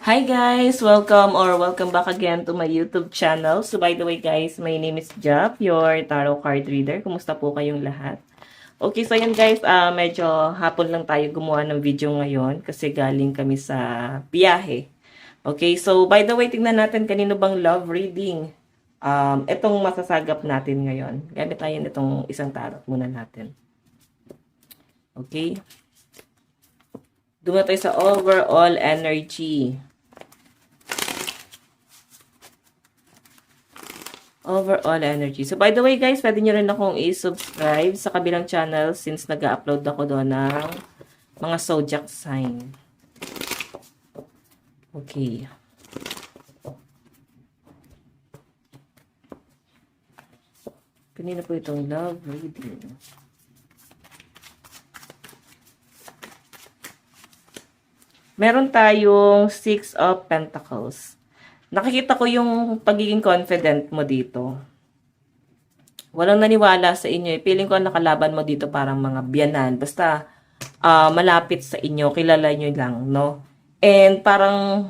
Hi guys! Welcome back again to my YouTube channel. So by the way guys, my name is Jap, your tarot card reader. Kumusta po kayong lahat? Okay, so yun guys, medyo hapon lang tayo gumawa ng video ngayon kasi galing kami sa biyahe. Okay, so by the way, tingnan natin kanino bang love reading. Itong masasagap natin ngayon. Gamit tayo nitong isang tarot muna natin. Okay. Dumating tayo sa overall energy. Overall energy. So, by the way, guys, pwede nyo rin akong i-subscribe sa kabilang channel since nag-upload ako doon ng mga zodiac sign. Okay. Kanina po itong love reading. Meron tayong Six of Pentacles. Nakikita ko yung pagiging confident mo dito. Walang naniwala sa inyo. Feeling ko ang nakalaban mo dito parang mga biyanan. Basta malapit sa inyo. Kilala nyo lang, no? And parang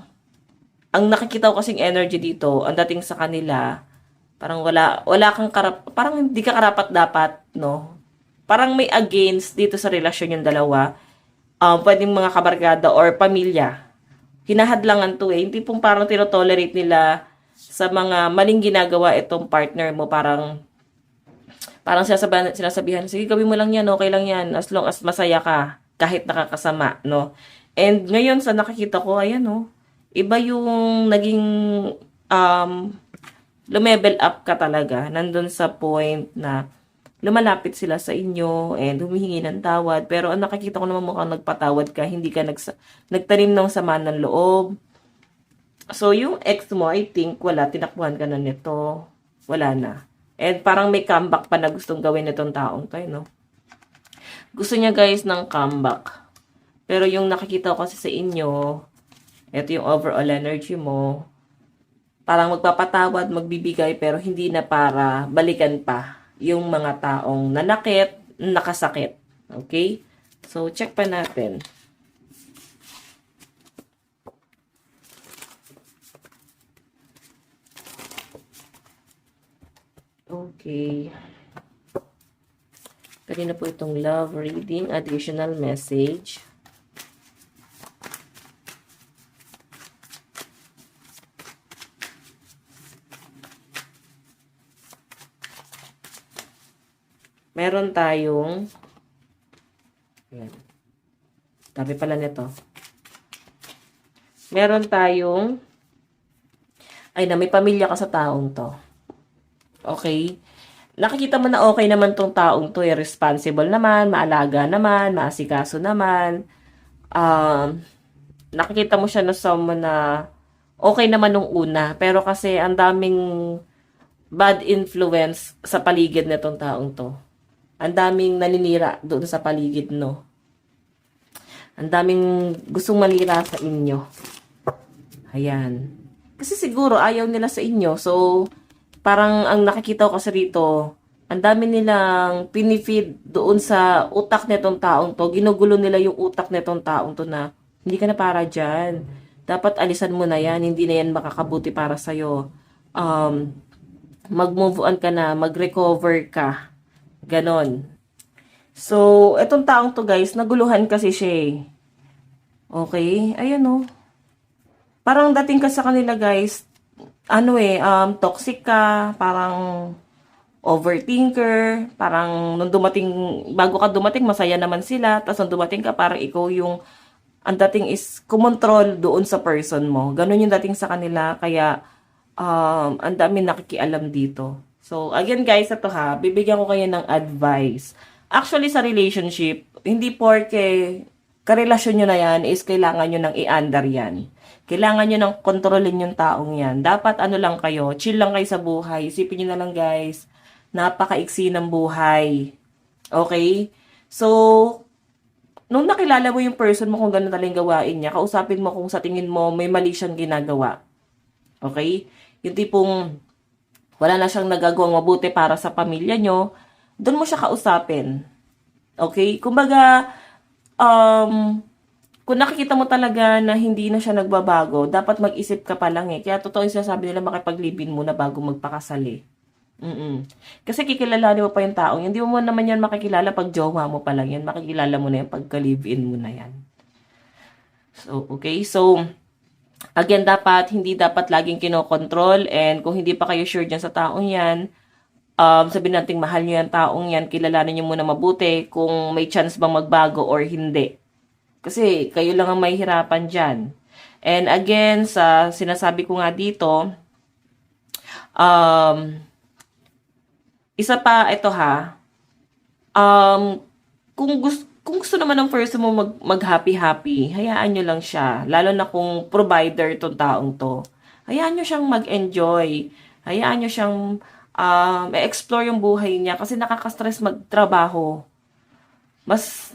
ang nakikita ko kasing energy dito, ang dating sa kanila, parang wala kang parang hindi ka karapat-dapat, no? Parang may against dito sa relasyon yung dalawa. Pwedeng mga kabarkada or pamilya. Hinahadlangan to eh. Hindi pong parang tinotolerate nila sa mga maling ginagawa itong partner mo. Parang sinasabihan, sige gawin mo lang yan, okay lang yan, as long as masaya ka, kahit nakakasama, no? And ngayon sa nakikita ko, ayan, no? Iba yung naging lumevel up ka talaga. Nandun sa point na lumalapit sila sa inyo and humihingi ng tawad. Pero ang nakikita ko naman mukhang nagpatawad ka, hindi ka nagtanim ng sama ng loob. So, yung ex mo, I think, wala, tinakbuhan ka na nito. Wala na. And parang may comeback pa na gustong gawin nitong taong to, no? Gusto niya, guys, ng comeback. Pero yung nakikita ko kasi sa inyo, ito yung overall energy mo, parang magpapatawad, magbibigay, pero hindi na para balikan pa yung mga taong nanakit, nakasakit. Okay? So, check pa natin. Okay. Kanina po itong love reading, additional message. Meron tayong, ayan, tabi pala nito. Meron tayong, ay na, may pamilya ka sa taong to. Okay? Nakikita mo na okay naman tong taong to, responsible naman, maalaga naman, maasikaso naman. Nakikita mo siya na someone na okay naman nung una, pero kasi ang daming bad influence sa paligid nitong taong to. Ang daming naninira doon sa paligid, no? Ang daming gustong malira sa inyo. Ayan. Kasi siguro ayaw nila sa inyo. So, parang ang nakikita ko kasi rito, ang dami nilang pinifeed doon sa utak nitong taong to. Ginugulo nila yung utak nitong taong to na hindi ka na para dyan. Dapat alisan mo na yan. Hindi na yan makakabuti para sa'yo. Mag-move on ka na. Mag-recover ka. Ganon. So, etong taong to guys, naguluhan kasi siya eh. Okay? Ayan o. Parang dating ka sa kanila guys, toxic ka, parang overthinker, parang nung dumating, bago ka dumating, masaya naman sila, tapos nung dumating ka, parang ikaw yung, ang dating is, kumontrol doon sa person mo. Ganon yung dating sa kanila, kaya, ang dami nakikialam dito. So, again guys, ito ha, bibigyan ko kayo ng advice. Actually, sa relationship, hindi porke karelasyon nyo na yan is kailangan nyo nang i-under yan. Kailangan nyo nang kontrolin yung taong yan. Dapat ano lang kayo, chill lang kayo sa buhay. Isipin nyo na lang guys, napakaiksi ng buhay. Okay? So, nung nakilala mo yung person mo kung gano'n talagang gawain niya, kausapin mo kung sa tingin mo may mali siyang ginagawa. Okay? Yung tipong wala na siyang nagagawang mabuti para sa pamilya nyo, doon mo siya kausapin. Okay? Kumbaga, kung nakikita mo talaga na hindi na siya nagbabago, dapat mag-isip ka pa lang eh. Kaya totoo yung sinasabi nila makipag-live-in muna bago magpakasal eh. Kasi kikilalanin mo pa yung taong, hindi mo naman yan makikilala pag jowa mo pa lang yan. Makikilala mo na yan pagka live-in mo na yan. So, okay. So, again, hindi dapat laging kinokontrol, and kung hindi pa kayo sure dyan sa taong yan, sabihin natin mahal nyo yung taong yan, kilalanin nyo muna mabuti kung may chance bang magbago or hindi. Kasi kayo lang ang may hirapan dyan. And again, sa sinasabi ko nga dito, isa pa, ito ha, kung gusto naman ng person mo mag-happy-happy, hayaan nyo lang siya. Lalo na kung provider tong taong to. Hayaan nyo siyang mag-enjoy. Hayaan nyo siyang explore yung buhay niya kasi nakaka-stress magtrabaho. Mas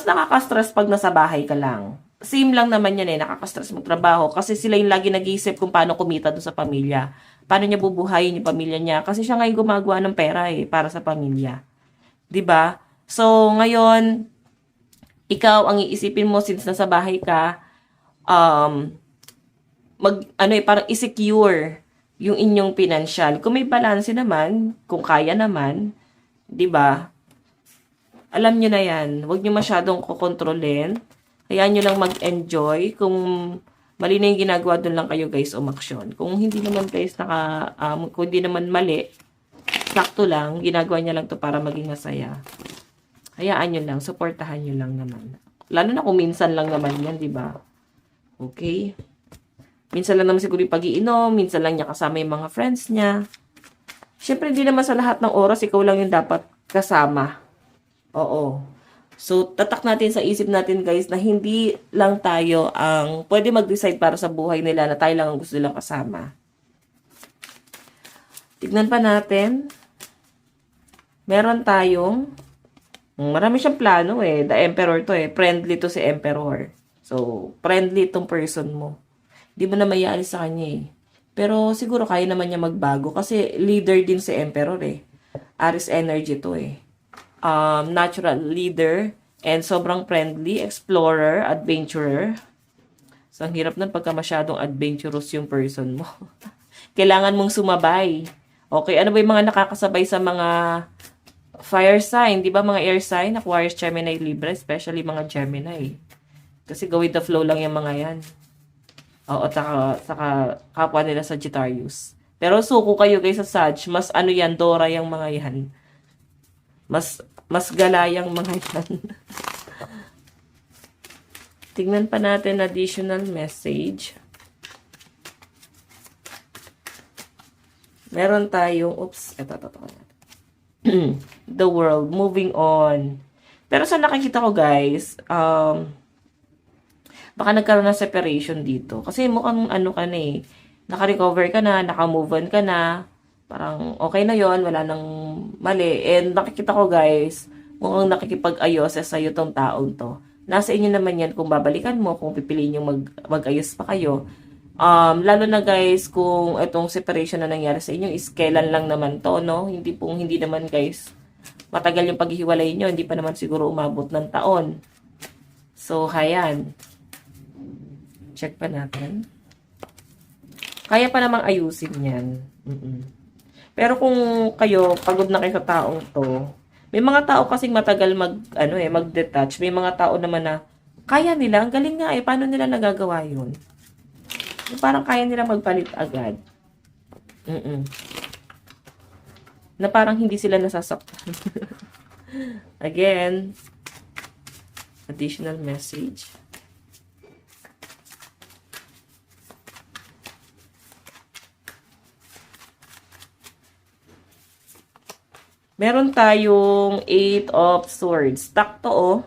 nakaka-stress pag nasa bahay ka lang. Same lang naman yan eh, nakaka-stress magtrabaho kasi sila yung lagi nag-iisip kung paano kumita doon sa pamilya. Paano niya bubuhayin yung pamilya niya kasi siya ngayon gumagawa ng pera eh para sa pamilya. 'Di ba? So ngayon ikaw ang iisipin mo since nasa bahay ka, parang i-secure yung inyong financial. Kung may balance naman, kung kaya naman, 'di ba? Alam nyo na yan. Huwag nyo masyadong kukontrolin. Hayaan nyo lang mag-enjoy. Kung mali na yung ginagawa, doon lang kayo guys umaksyon. Kung hindi naman guys kung hindi naman mali, sakto lang, ginagawa niya lang to para maging masaya. Hayaan nyo lang, supportahan nyo lang naman. Lalo na kung minsan lang naman yan, di ba? Okay? Minsan lang naman siguro yung pag-iinom, minsan lang niya kasama yung mga friends niya. Siyempre, hindi naman sa lahat ng oras, ikaw lang yung dapat kasama. Oo. So, tatak natin sa isip natin guys na hindi lang tayo ang pwede mag-decide para sa buhay nila na tayo lang ang gusto nilang kasama. Tignan pa natin. Meron tayong marami siyang plano eh. The Emperor to eh. Friendly to si Emperor. So, friendly itong person mo. Di mo na mayaalis sa kanya eh. Pero siguro kaya naman niya magbago kasi leader din si Emperor eh. Aries energy to eh. Natural leader, and sobrang friendly, explorer, adventurer. So, ang hirap nun pagka masyadong adventurous yung person mo. Kailangan mong sumabay. Okay, ano ba yung mga nakakasabay sa mga fire sign? Di ba mga air sign? Aquarius, Gemini, Libra, especially mga Gemini. Kasi go with the flow lang yung mga yan. Oo, saka kapwa nila Sagittarius. Pero suko kayo guys sa Sag, mas ano yan, Dora yung mga yan. Mas galayang mga yan. Tingnan pa natin additional message. Meron tayong, the world, moving on. Pero sa nakikita ko guys, baka nagkaroon ng separation dito. Kasi mukhang ano ka na eh, naka-recover ka na, naka-move on ka na, parang okay na yon, wala nang mali. And nakikita ko guys, mukhang nakikipag-ayos sa'yo tong taong to. Nasa inyo naman yan kung babalikan mo, kung pipiliin yung mag-ayos pa kayo. Lalo na guys, kung itong separation na nangyari sa inyo is kailan lang naman to, no? Hindi naman guys, matagal yung paghihiwalay nyo, hindi pa naman siguro umabot ng taon. So, hayan. Check pa natin. Kaya pa namang ayusin yan. Pero kung kayo, pagod na kayo sa taong to, may mga tao kasing matagal mag-detach. May mga tao naman na kaya nila, ang galing nga eh, paano nila nagagawa yun? Parang kaya nila magpalit agad. Na parang hindi sila nasasaktan. Again, additional message. Meron tayong 8 of Swords. Takto, oh.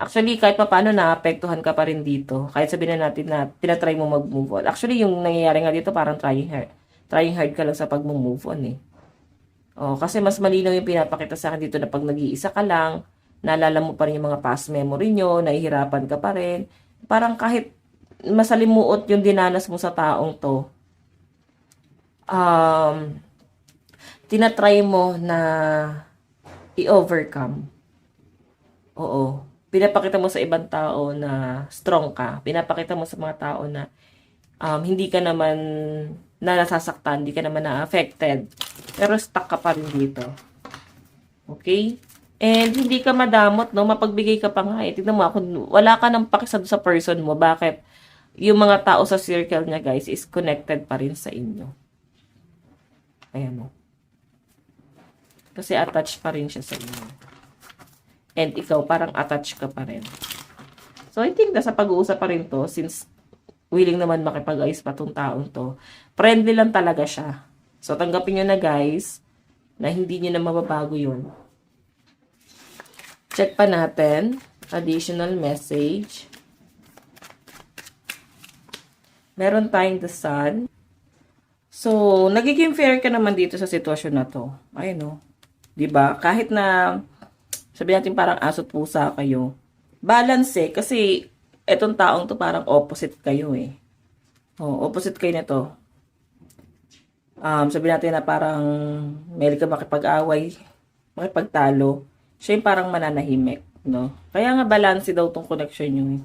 Actually, kahit pa paano naapektuhan ka pa rin dito. Kahit sabihin na natin na tinatry mo mag-move on. Actually, yung nangyayari nga dito parang trying hard. Trying hard ka lang sa pag-move on eh. Oh, kasi mas malinaw yung pinapakita sa akin dito na pag nag-iisa ka lang, naalala mo pa rin yung mga past memory nyo, nahihirapan ka pa rin. Parang kahit masalimuot yung dinanas mo sa taong to, tinatry mo na i-overcome. Oo. Pinapakita mo sa ibang tao na strong ka. Pinapakita mo sa mga tao na hindi ka naman na nasasaktan, hindi ka naman na-affected. Pero stuck ka pa rin dito. Okay? And hindi ka madamot, no? Mapagbigay ka pa nga eh. Tignan mo, kung wala ka ng pakisad sa person mo, bakit yung mga tao sa circle niya, guys, is connected pa rin sa inyo. Ayan mo. Kasi attached pa rin siya sa inyo. And ikaw, parang attached ka pa rin. So, I think nasa pag-uusap pa rin to, since willing naman makipag-ayos pa tong taong to. Friendly lang talaga siya. So, tanggapin nyo na, guys, na hindi nyo na mababago yun. Check pa natin. Additional message. Meron tayong the sun. So, nagiging fair ka naman dito sa sitwasyon na to. Ayun, no? Diba? Kahit na, sabi natin parang aso't pusa kayo. Balance eh. Kasi, etong taong to parang opposite kayo eh. Oh, opposite kayo nito. Sabi natin na parang may ka makipag-away, makipagtalo. Siya yung parang mananahimik, no? Kaya nga balance daw tong connection nyo eh.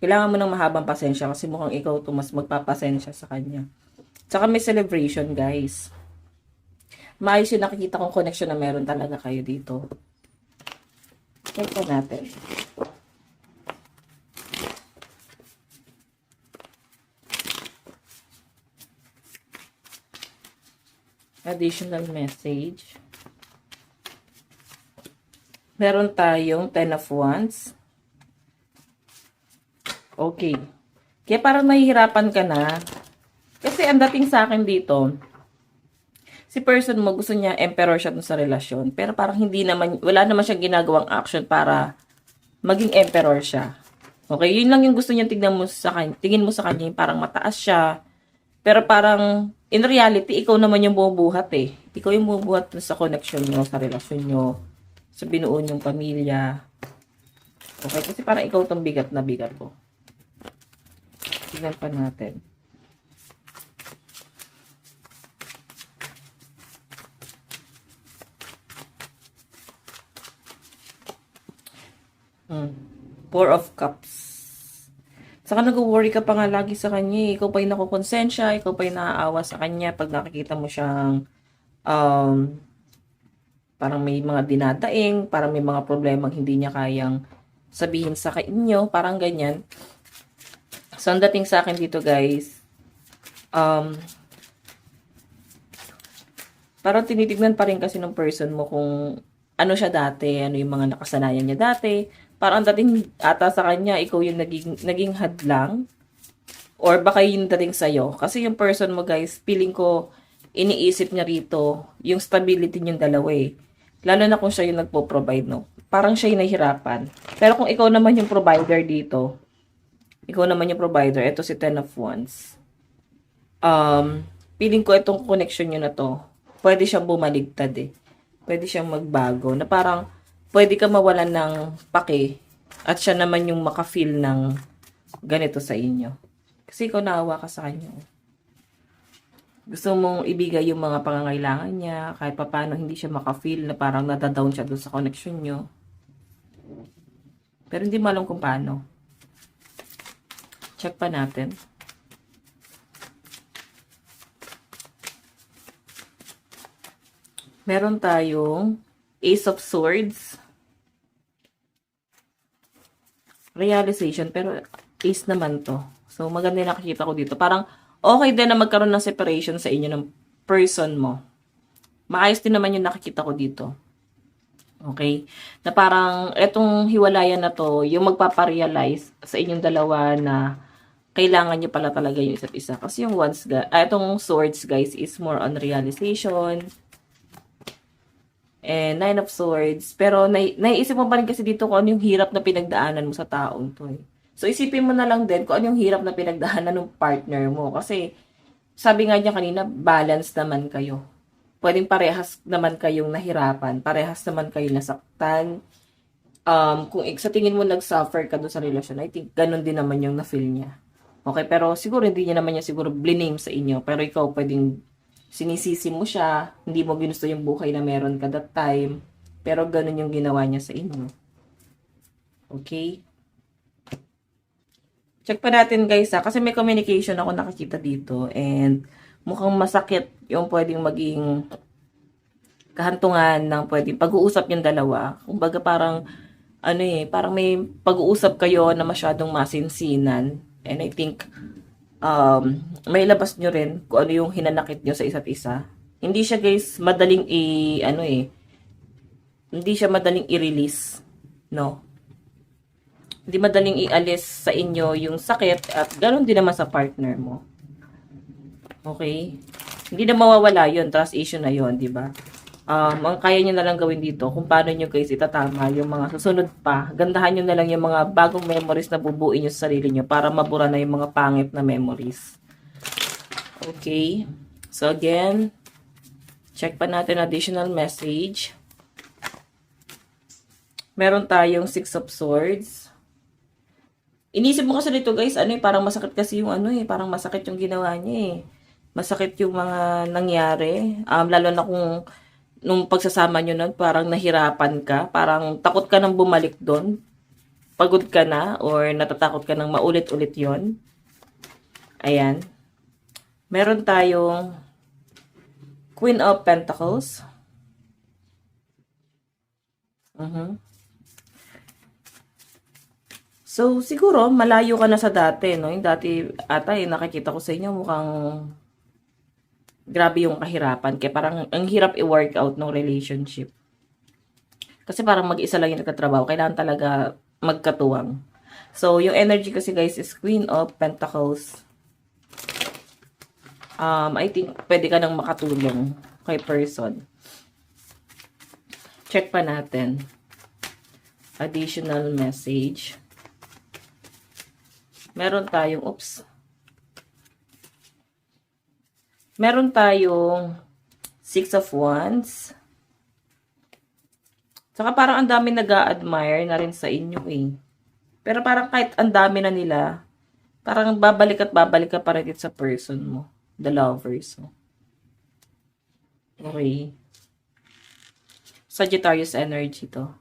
Kailangan mo ng mahabang pasensya kasi mukhang ikaw to mas magpapasensya sa kanya. Tsaka may celebration, guys. Maayos yung nakikita kong connection na meron talaga kayo dito. Check po natin. Additional message. Meron tayong 10 of Wands. Okay. Kaya parang nahihirapan ka na. Kasi ang dating sa akin dito, si person mo gusto niya emperor siya dun sa relasyon. Pero parang hindi naman, wala naman siyang ginagawang action para maging emperor siya. Okay, yun lang yung gusto niya tingnan mo sa kanya. Tingin mo sa kanya, parang mataas siya. Pero parang, in reality, ikaw naman yung bumubuhat eh. Ikaw yung bumubuhat sa connection nyo, sa relasyon nyo, sa binuo nyong pamilya. Okay, kasi parang ikaw tong bigat na bigat ko. Tingnan pa natin. Four of Cups. Saka nag-worry ka pa nga lagi sa kanya. Ikaw pa yung nakukonsensya, ikaw pa yung naaawa sa kanya pag nakikita mo siyang parang may mga dinadaing, parang may mga problemang hindi niya kayang sabihin sa inyo, parang ganyan. So, ang dating sa akin dito, guys, parang tinitignan pa rin kasi ng person mo kung ano siya dati, ano yung mga nakasanayan niya dati. Parang ang dating ata sa kanya, ikaw yung naging hadlang. Or baka yung dating sa'yo. Kasi yung person mo, guys, feeling ko, iniisip niya rito, yung stability niyong dalawa eh. Lalo na kung siya yung nagpo-provide, no? Parang siya yung nahihirapan. Pero kung ikaw naman yung provider dito, ikaw naman yung provider, ito si Ten of Wands. Feeling ko itong connection nyo na to, pwede siyang bumaligtad eh. Pwede siyang magbago. Na parang, pwede ka mawalan ng pake at siya naman yung maka-feel ng ganito sa inyo. Kasi ikaw naawa ka sa kanya. Gusto mong ibigay yung mga pangangailangan niya, kahit paano hindi siya maka-feel na parang nadadown siya doon sa connection nyo. Pero hindi mo alam kung paano. Check pa natin. Meron tayong Ace of Swords. Realization, pero Ace naman to. So, maganda yung nakikita ko dito. Parang, okay din na magkaroon ng separation sa inyo ng person mo. Maayos din naman yung nakikita ko dito. Okay? Na parang, etong hiwalayan na to, yung magpaparealize sa inyong dalawa na kailangan nyo pala talaga yung isa't isa. Kasi yung etong swords, guys, is more on realization. And Nine of Swords. Pero, naiisip mo pa rin kasi dito kung ano yung hirap na pinagdaanan mo sa taong to eh. So, isipin mo na lang din kung ano yung hirap na pinagdaanan ng partner mo. Kasi, sabi nga niya kanina, balance naman kayo. Pwedeng parehas naman kayong nahirapan. Parehas naman kayo nasaktan. Kung sa tingin mo nag-suffer ka doon sa relasyon, I think ganun din naman yung na-feel niya. Okay, pero siguro hindi niya naman niya siguro blame sa inyo. Pero ikaw pwedeng sinisisi mo siya, hindi mo ginusto yung buhay na meron ka that time, pero ganun yung ginawa niya sa inyo. Okay? Check pa natin guys ha, kasi may communication ako nakakita dito and mukhang masakit yung pwedeng maging kahantungan ng pwedeng pag-uusap yung dalawa. Kumbaga parang ano parang may pag-uusap kayo na masyadong masinsinan. And I think may labas nyo rin kung ano yung hinanakit nyo sa isa't isa. Hindi siya guys madaling hindi siya madaling i-release, no? Hindi madaling ialis sa inyo yung sakit at ganoon din naman sa partner mo. Okay? Hindi na mawawala yun, trust issue na yun, di ba? Ang kaya nyo na lang gawin dito, kung paano nyo guys itatama yung mga susunod pa, gandahan nyo na lang yung mga bagong memories na bubuin nyo sa sarili nyo para mabura na yung mga pangit na memories. Okay? So again, check pa natin additional message. Meron tayong Six of Swords. Inisip mo kasi dito guys, parang masakit kasi yung parang masakit yung ginawa niya Masakit yung mga nangyari. Lalo na kung nung pagsasama nyo nun, parang nahirapan ka, parang takot ka nang bumalik doon. Pagod ka na or natatakot ka nang maulit-ulit yon. Ayan. Meron tayong Queen of Pentacles. So, siguro, malayo ka na sa dati, no? Yung dati, nakikita ko sa inyo, mukhang grabe yung kahirapan. Kaya parang, ang hirap i-workout ng relationship. Kasi parang mag-isa lang yung nagkatrabaho. Kailangan talaga magkatuwang. So, yung energy kasi guys is Queen of Pentacles. I think, pwede ka nang makatulong kay person. Check pa natin. Additional message. Meron tayong, meron tayong Six of Wands. Saka parang ang dami nag-a-admire na rin sa inyo Pero parang kahit ang dami na nila, parang babalik at babalik ka pa rin sa person mo. The lovers mo. Okay. Sagittarius energy to.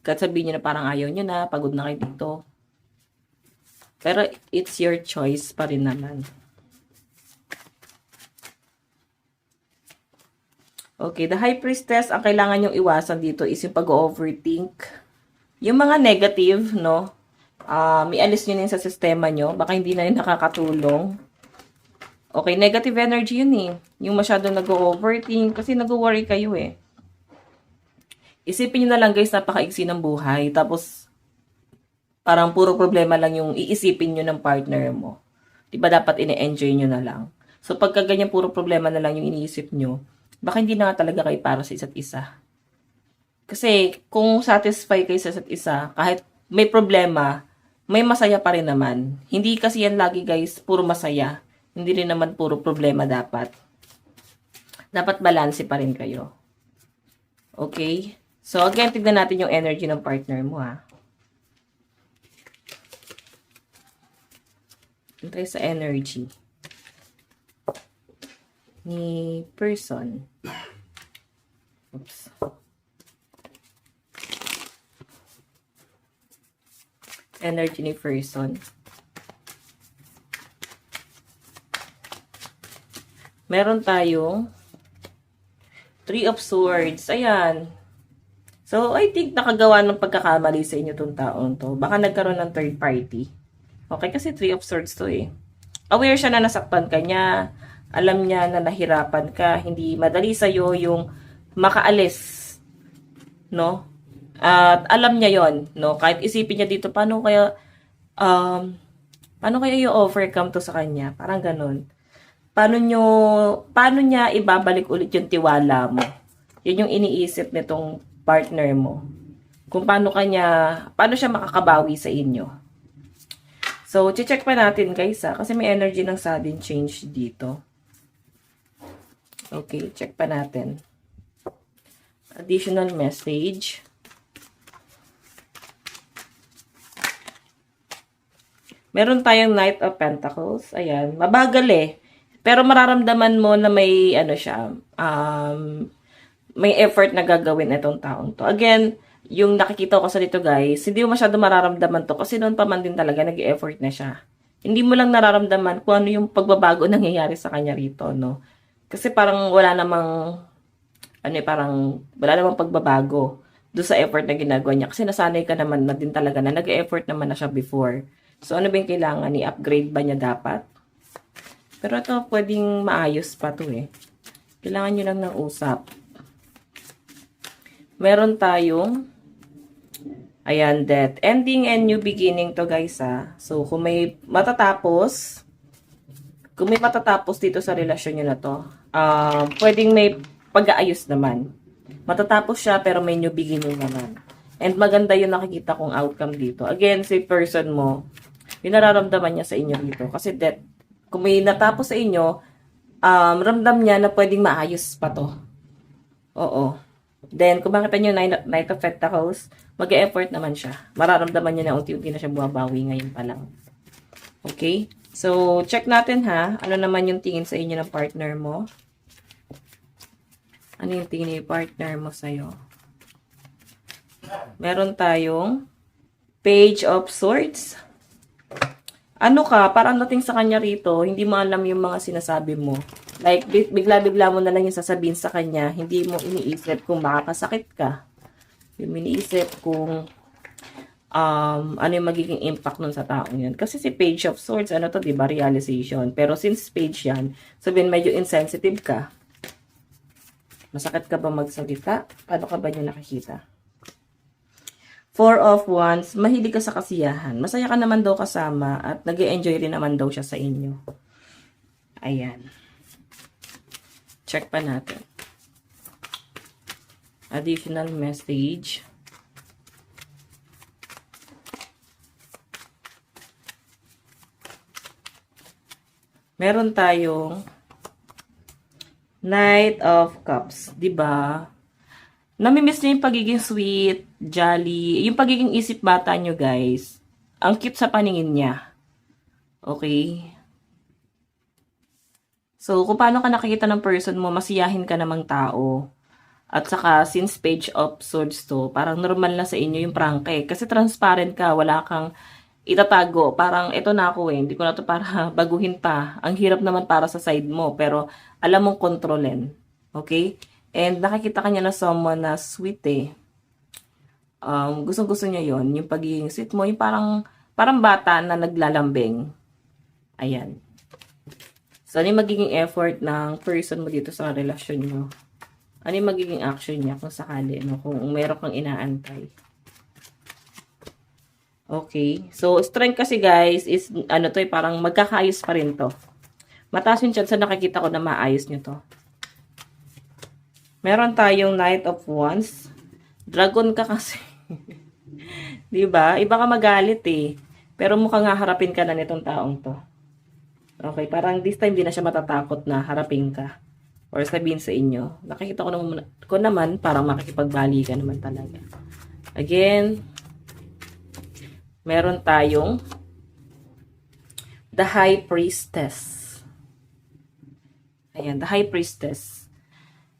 Kahit sabihin nyo na parang ayaw nyo na, pagod na kayo dito. Pero it's your choice pa rin naman. Okay, the High Priestess, ang kailangan nyong iwasan dito is yung pag-overthink. Yung mga negative, no? Ialis nyo na sa sistema nyo. Baka hindi na yun nakakatulong. Okay, negative energy yun Yung masyadong nag-overthink kasi nag-worry kayo Isipin nyo na lang guys, napakaigsi ng buhay. Tapos, parang puro problema lang yung iisipin nyo ng partner mo. Diba dapat ine-enjoy nyo na lang? So, pagka ganyan puro problema na lang yung iniisip nyo, baka hindi na talaga kayo para sa isa't isa. Kasi, kung satisfy kayo sa isa't isa, kahit may problema, may masaya pa rin naman. Hindi kasi yan lagi guys, puro masaya. Hindi rin naman puro problema dapat. Dapat balanse pa rin kayo. Okay? So, again, tignan natin yung energy ng partner mo Tayo sa energy ni person. Energy ni person. Meron tayong Three of Swords. Ayan. So, I think nakagawa ng pagkakamali sa inyo tong taon to. Baka nagkaroon ng third party. Okay, kasi Three of Swords to Aware siya na nasaktan ka niya. Alam niya na nahirapan ka. Hindi madali sa'yo yung makaalis. No? At alam niya yon, no? Kahit isipin niya dito, paano kaya i-overcome to sa kanya? Parang ganun. Paano niya ibabalik ulit yung tiwala mo? Yun yung iniisip nitong partner mo. Kung paano siya makakabawi sa inyo. So, check pa natin guys kasi may energy ng sudden change dito. Okay, check pa natin. Additional message. Meron tayong Knight of Pentacles. Ayan, mabagal Pero mararamdaman mo na may may effort na gagawin itong taong to. Again, yung nakikita ko sa dito guys, hindi mo masyado mararamdaman to kasi noon pa man din talaga nag-e-effort na siya. Hindi mo lang nararamdaman kung ano yung pagbabago nangyayari sa kanya rito, no? Kasi parang wala namang, parang wala namang pagbabago doon sa effort na ginagawa niya. Kasi nasanay ka naman na din talaga na nag-e-effort naman na siya before. So, ano ba yung kailangan? I-upgrade ba niya dapat? Pero ito, pwedeng maayos pa to eh. Kailangan nyo lang ng usap. Meron tayong, ayan, death. Ending and new beginning to guys ha. So, kung may matatapos dito sa relasyon nyo na to, pwedeng may pag-aayos naman. Matatapos siya pero may new beginning naman. And maganda yung nakikita kong outcome dito. Again, si person mo, yung nararamdaman niya sa inyo dito. Kasi death, kung may natapos sa inyo, ramdam niya na pwedeng maayos pa to. Oo. Then, kung makita nyo Knight of Pentacles, mag-e-effort naman siya. Mararamdaman niya na unti-unti na siya bumabawi ngayon pa lang. Okay? So, check natin ha. Ano naman yung tingin sa inyo ng partner mo? Ano yung tingin ng partner mo sa'yo? Meron tayong Page of Swords. Ano ka, parang dating sa kanya rito, hindi mo alam yung mga sinasabi mo. Like, bigla-bigla mo na lang yung sasabihin sa kanya, hindi mo iniisip kung makakasakit ka. Yung iniisip kung ano yung magiging impact nun sa taong yun. Kasi si Page of Swords, ano to, diba, realization. Pero since Page yan, sabihin medyo insensitive ka. Masakit ka ba magsalita? Paano ka ba niya nakikita? Four of Wands, mahilig ka sa kasiyahan. Masaya ka naman daw kasama at nag-e-enjoy rin naman daw siya sa inyo. Ayan. Check pa natin. Additional message. Meron tayong Knight of Cups, 'di ba? Namimiss niyo yung pagiging sweet, jolly, yung pagiging isip bata nyo, guys. Ang cute sa paningin niya. Okay? So, kung paano ka nakikita ng person mo, masiyahin ka namang tao. At saka, since Page of Swords to, parang normal na sa inyo yung prangke. Kasi transparent ka, wala kang itatago. Parang, ito na ako eh, hindi ko na to para baguhin pa. Ang hirap naman para sa side mo, pero alam mong kontrolin. Okay? And nakikita kanya na someone na sweet eh. Gustong-gusto niya yon, yung pagiging sweet mo, yung parang bata na naglalambing. Ayan. So, ano yung magiging effort ng person mo dito sa relasyon mo? Ano yung magiging action niya kung sakali, no? Kung meron kang inaantay. Okay. So, strength kasi guys is, ano to eh, parang magkakaayos pa rin to. Mataas yung chance na nakikita ko na maayos nyo to. Meron tayong Knight of Wands. Dragon ka kasi. Diba? Iba ka magalit eh. Pero mukhang harapin ka na nitong taong to. Okay, parang this time di na siya matatakot na harapin ka. Or sabihin sa inyo. Nakikita ko naman parang makikipagbali ka naman talaga. Again, meron tayong The High Priestess. Ayan, The High Priestess.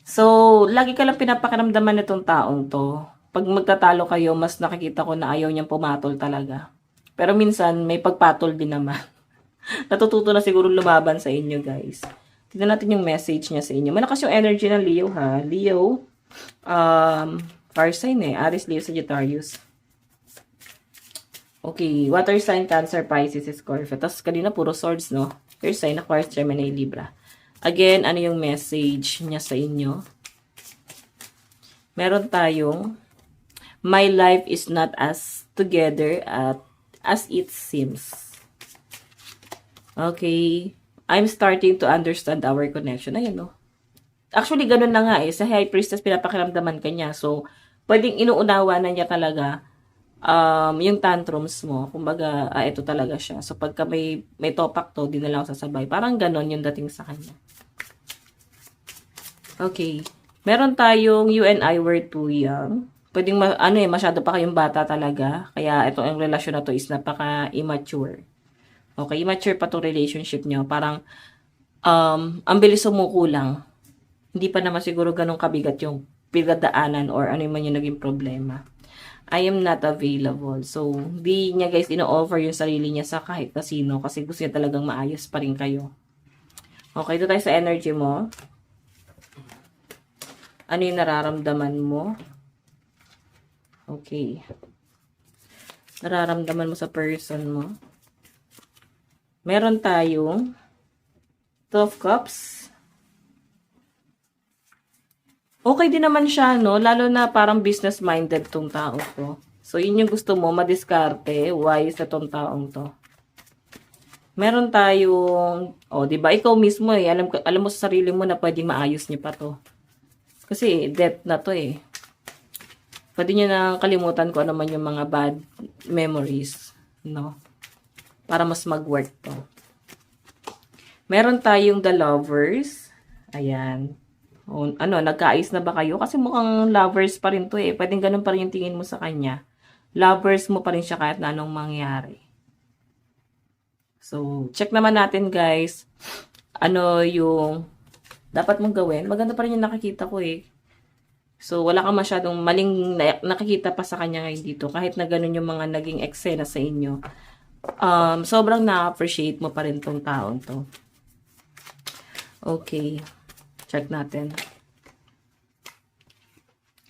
So, lagi ka lang pinapakiramdaman nitong taong to. Pag magtatalo kayo, mas nakikita ko na ayaw niyang pumatol talaga. Pero minsan, may pagpatol din naman. Natututo na siguro lumaban sa inyo, guys. Tignan natin yung message niya sa inyo. Malakas yung energy ng Leo, ha? Leo, fire sign eh. Aries, Leo, Sagittarius. Okay, water sign, Cancer, Pisces, Scorpio. Tapos kanina puro swords, no? Earth sign, Aquarius, Gemini, Libra. Again, ano yung message niya sa inyo? Meron tayong, my life is not as together as it seems. Okay. I'm starting to understand our connection. Ayan, no? Actually, ganun na nga eh. Sa High Priestess, pinapakiramdaman ka niya. So, pwedeng inuunawa na niya talaga yung tantrums mo. Kumbaga, ito talaga siya. So, pagka may topak to, di na lang sasabay. Parang ganon yung dating sa kanya. Okay. Meron tayong you and I were too young. Pwedeng, masyado pa kayong bata talaga. Kaya, itong relasyon na to is napaka-immature. Okay, immature pa itong relationship nyo. Parang, ang bilis sumuko lang. Hindi pa naman siguro ganun kabigat yung pinagdaanan or ano man yung naging problema. I am not available. So, di niya guys ino-offer yung sarili niya sa kahit na sino kasi gusto niya talagang maayos pa rin kayo. Okay, ito tayo sa energy mo. Ano yung nararamdaman mo? Okay. Nararamdaman mo sa person mo. Meron tayong 12 cups. Okay din naman siya, no? Lalo na parang business-minded tong tao to. So, yun yung gusto mo, madiskarte, wise sa tong taong to. Meron tayong, di ba, ikaw mismo alam mo sa sarili mo na pwedeng maayos niya pa to. Kasi, death na to eh. Pwede niyo na kalimutan ko ano man yung mga bad memories, no? Para mas mag-work to. Meron tayong the lovers. Ayan. Nagkaayos na ba kayo? Kasi mukhang lovers pa rin to eh. Pwedeng ganun pa rin yung tingin mo sa kanya. Lovers mo pa rin siya kahit na anong mangyari. So, check naman natin guys. Ano yung dapat mong gawin? Maganda pa rin yung nakikita ko eh. So, wala kang masyadong maling nakikita pa sa kanya ngayon dito. Kahit na ganun yung mga naging eksena sa inyo. Sobrang na-appreciate mo pa rin tong taon to. Okay. Check natin.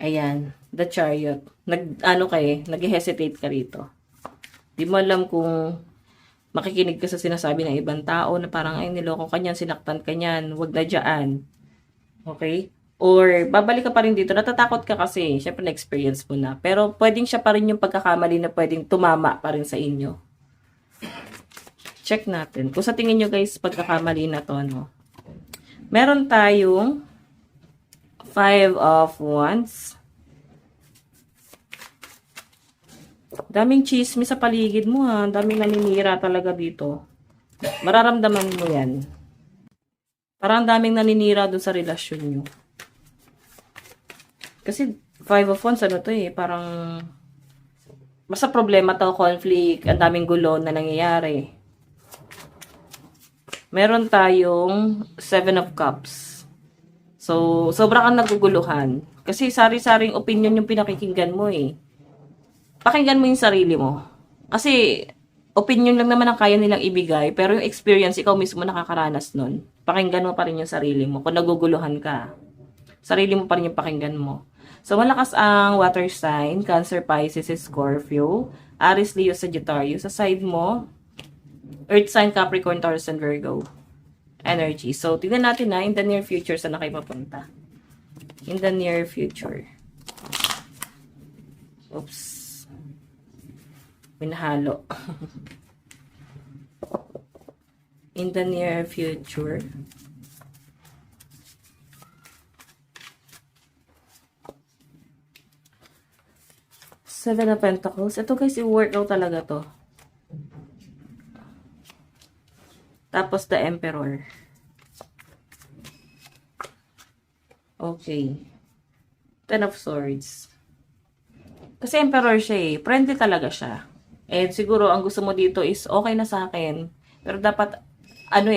Ayan. The Chariot. Nag-hesitate ka rito. Di mo alam kung makikinig ka sa sinasabi ng ibang tao na parang, ay, niloko ka niyan, sinaktan ka niyan, wag na dyan. Okay? Or, babalik ka pa rin dito. Natatakot ka kasi. Syempre, na-experience mo na. Pero, pwedeng siya pa rin yung pagkakamali na pwedeng tumama pa rin sa inyo. Check natin. Kung sa tingin nyo guys, pagkakamali na to, no? Meron tayong 5 of Wands. Daming chismis sa paligid mo ha. Daming naninira talaga dito. Mararamdaman mo yan. Parang daming naninira dun sa relasyon nyo. Kasi 5 of Wands, ano to eh, parang basta problema to, conflict, ang daming gulo na nangyayari. Meron tayong 7 of Cups. So, sobra kang naguguluhan. Kasi sari-saring opinion yung pinakikinggan mo eh. Pakinggan mo yung sarili mo. Kasi, opinion lang naman ang kaya nilang ibigay, pero yung experience, ikaw mismo nakakaranas nun. Pakinggan mo pa rin yung sarili mo. Kung naguguluhan ka, sarili mo pa rin yung pakinggan mo. So, malakas ang water sign, Cancer, Pisces, Scorpio, Aries, Leo, Sagittarius. Sa side mo, Earth sign, Capricorn, Taurus, and Virgo energy. So, tignan natin na in the near future saan na kayo papunta. In the near future. Oops. Minahalo. In the near future. Seven of Pentacles. Ito guys, i-workout talaga to. Tapos, the Emperor. Okay. Ten of Swords. Kasi Emperor siya eh. Friendly talaga siya. And siguro, ang gusto mo dito is, okay na sa akin. Pero dapat,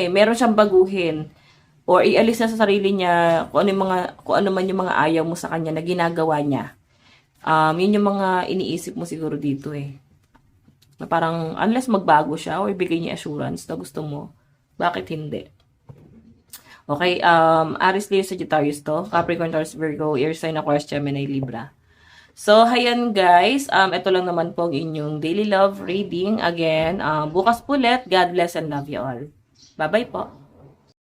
meron siyang baguhin. Or ialis na sa sarili niya kung ano man yung mga ayaw mo sa kanya na ginagawa niya. Yun yung mga iniisip mo siguro dito eh. Na parang, unless magbago siya or ibigay niya assurance na gusto mo, bakit hindi? Okay, Aries, Leo, Sagittarius to. Capricorn, Taurus, Virgo, Air sign, Aquarius, Gemini, Libra. So, hayan guys. Ito lang naman po ang inyong daily love reading. Again, bukas ulit. God bless and love you all. Bye-bye po.